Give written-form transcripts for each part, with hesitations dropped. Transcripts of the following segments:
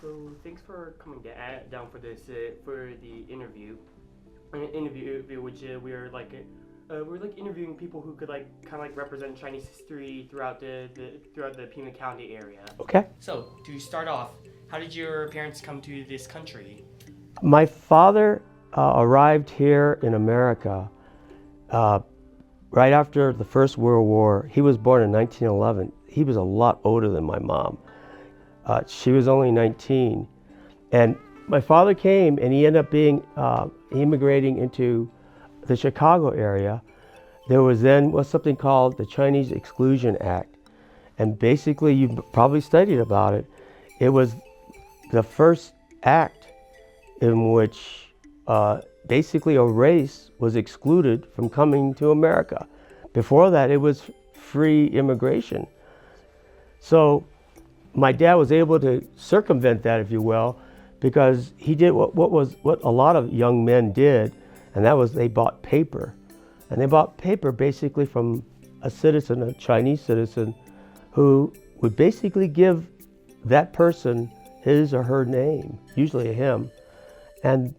So thanks for coming down for this for the interview. An interview which we're like interviewing people who could like kind of like represent Chinese history throughout the Pima County area. Okay. So to start off, how did your parents come to this country? My father arrived here in America uh, right after the First World War. He was born in 1911. He was a lot older than my mom. She was only 19. And my father came and he ended up being immigrating into the Chicago area. There was something called the Chinese Exclusion Act. And basically, you've probably studied about it. It was the first act in which basically a race was excluded from coming to America. Before that, it was free immigration. So my dad was able to circumvent that, if you will, because he did what a lot of young men did, and that was they bought paper. And they bought paper basically from a citizen, a Chinese citizen, who would basically give that person his or her name, usually a him. And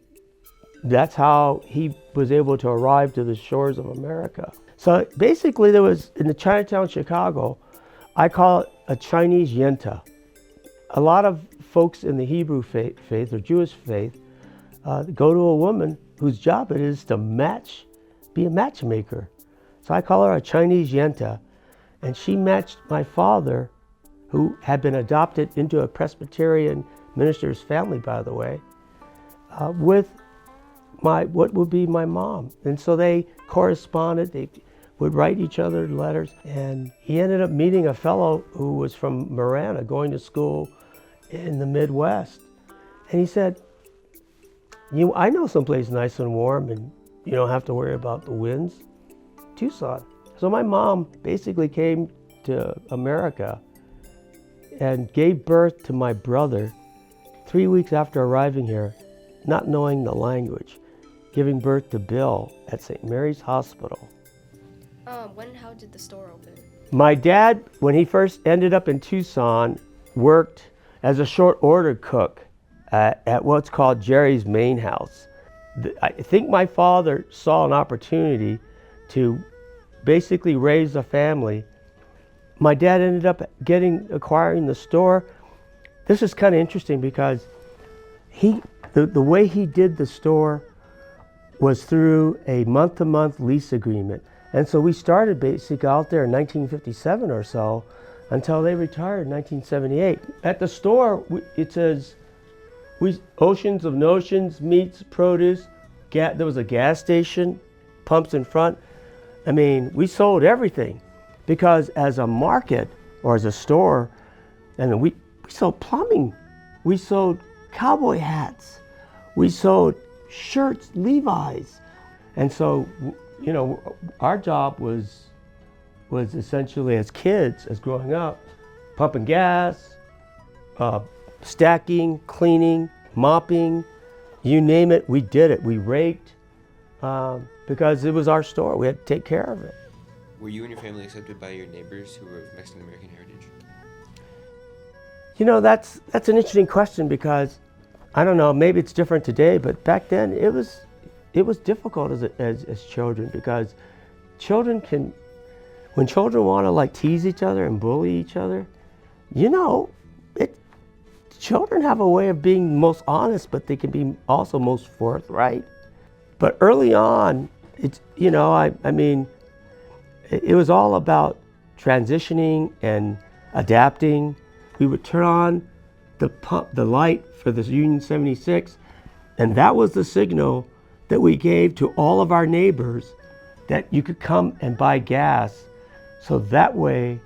that's how he was able to arrive to the shores of America. So basically there was, in the Chinatown, Chicago, I call it a Chinese yenta. A lot of folks in the Hebrew faith or Jewish faith go to a woman whose job it is to be a matchmaker. So I call her a Chinese yenta. And she matched my father, who had been adopted into a Presbyterian minister's family, by the way, with what would be my mom. And so they corresponded, they would write each other letters. And he ended up meeting a fellow who was from Marana, going to school in the Midwest. And he said, I know someplace nice and warm and you don't have to worry about the winds, Tucson. So my mom basically came to America and gave birth to my brother 3 weeks after arriving here, not knowing the language, giving birth to Bill at St. Mary's Hospital. How did the store open? My dad, when he first ended up in Tucson, worked as a short order cook at what's called Jerry's Main House. I think my father saw an opportunity to basically raise a family. My dad ended up acquiring the store. This is kind of interesting because the way he did the store was through a month-to-month lease agreement. And so we started basically out there in 1957 or so until they retired in 1978. At the store, it says, oceans of notions, meats, produce. There was a gas station, pumps in front. I mean, we sold everything because as a market or as a store, I mean, we sold plumbing, we sold cowboy hats, we sold shirts, Levi's. And so, our job was essentially as kids, as growing up, pumping gas, stacking, cleaning, mopping, you name it, we did it. We raked because it was our store. We had to take care of it. Were you and your family accepted by your neighbors who were of Mexican-American heritage? That's an interesting question because, I don't know, maybe it's different today, but back then it was difficult as children because when children want to like tease each other and bully each other, children have a way of being most honest, but they can be also most forthright. But early on, it was all about transitioning and adapting. We would turn on the light for the Union 76, and that was the signal that we gave to all of our neighbors that you could come and buy gas, so that way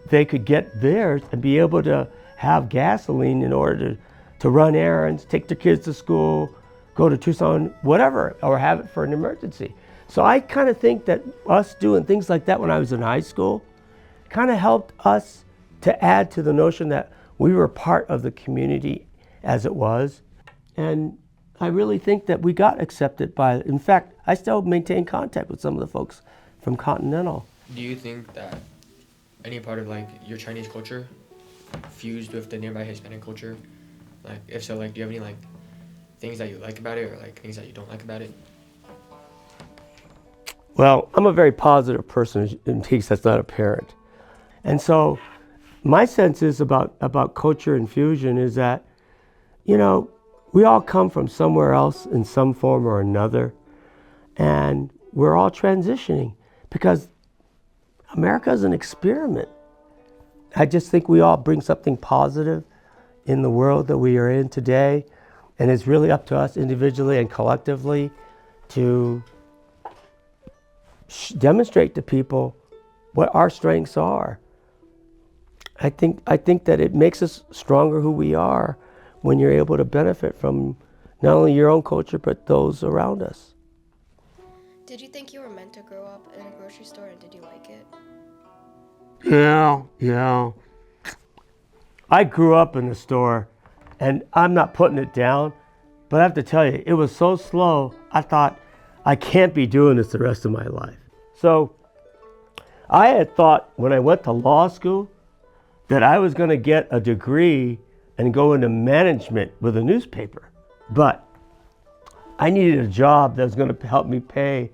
they could get theirs and be able to have gasoline in order to run errands, take their kids to school, go to Tucson, whatever, or have it for an emergency. So I kind of think that us doing things like that when I was in high school kind of helped us to add to the notion that we were part of the community as it was. And I really think that we got accepted in fact, I still maintain contact with some of the folks from Continental. Do you think that any part of like your Chinese culture fused with the nearby Hispanic culture Like, if so, like, do you have any, like, things that you like about it or, like, things that you don't like about it? Well, I'm a very positive person, in case that's not apparent. And so my sense is about culture and fusion is that, you know, we all come from somewhere else in some form or another, and we're all transitioning because America is an experiment. I just think we all bring something positive in the world that we are in today, and it's really up to us individually and collectively to demonstrate to people what our strengths are. I think that it makes us stronger who we are when you're able to benefit from not only your own culture but those around us. Did you think you were meant to grow up in a grocery store, and did you like it? Yeah. I grew up in the store, and I'm not putting it down, but I have to tell you, it was so slow, I thought, I can't be doing this the rest of my life. So I had thought when I went to law school that I was going to get a degree and go into management with a newspaper. But I needed a job that was going to help me pay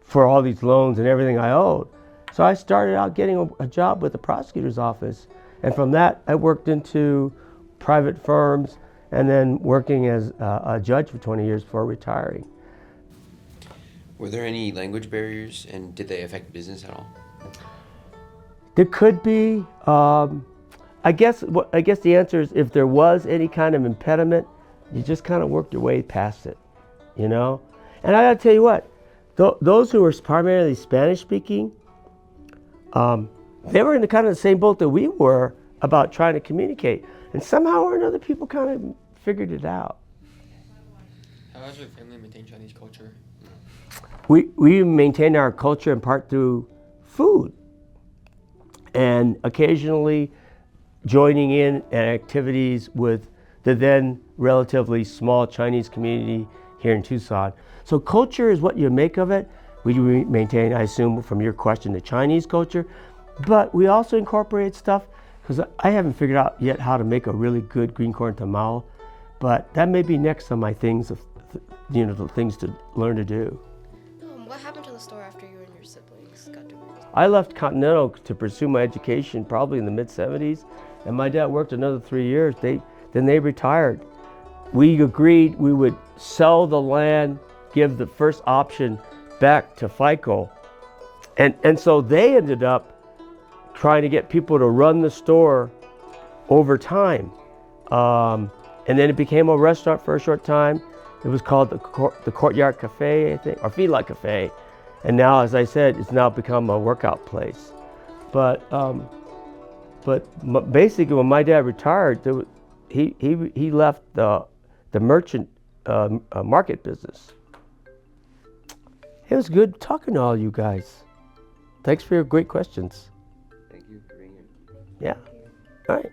for all these loans and everything I owed. So I started out getting a job with the prosecutor's office. And from that, I worked into private firms and then working as a judge for 20 years before retiring. Were there any language barriers, and did they affect business at all? There could be. I guess the answer is if there was any kind of impediment, you just kind of worked your way past it, you know? And I gotta tell you what, those who were primarily Spanish speaking, they were in the kind of the same boat that we were about trying to communicate. And somehow or another, people kind of figured it out. How has your family maintained Chinese culture? We maintain our culture in part through food and occasionally joining in activities with the then relatively small Chinese community here in Tucson. So culture is what you make of it. We maintain, I assume from your question, the Chinese culture, but we also incorporate stuff, because I haven't figured out yet how to make a really good green corn tamal, but that may be next on my things, the things to learn to do. What happened to the store after you and your siblings got divorced? I left Continental to pursue my education probably in the mid-70s, and my dad worked another 3 years. Then they retired. We agreed we would sell the land, give the first option back to FICO, and so they ended up trying to get people to run the store over time. And then it became a restaurant for a short time. It was called the Courtyard Cafe, I think, or Feedlot Cafe. And now, as I said, it's now become a workout place. But basically, when my dad retired, he left the merchant market business. It was good talking to all you guys. Thanks for your great questions. Thank you for being here. Yeah. All right.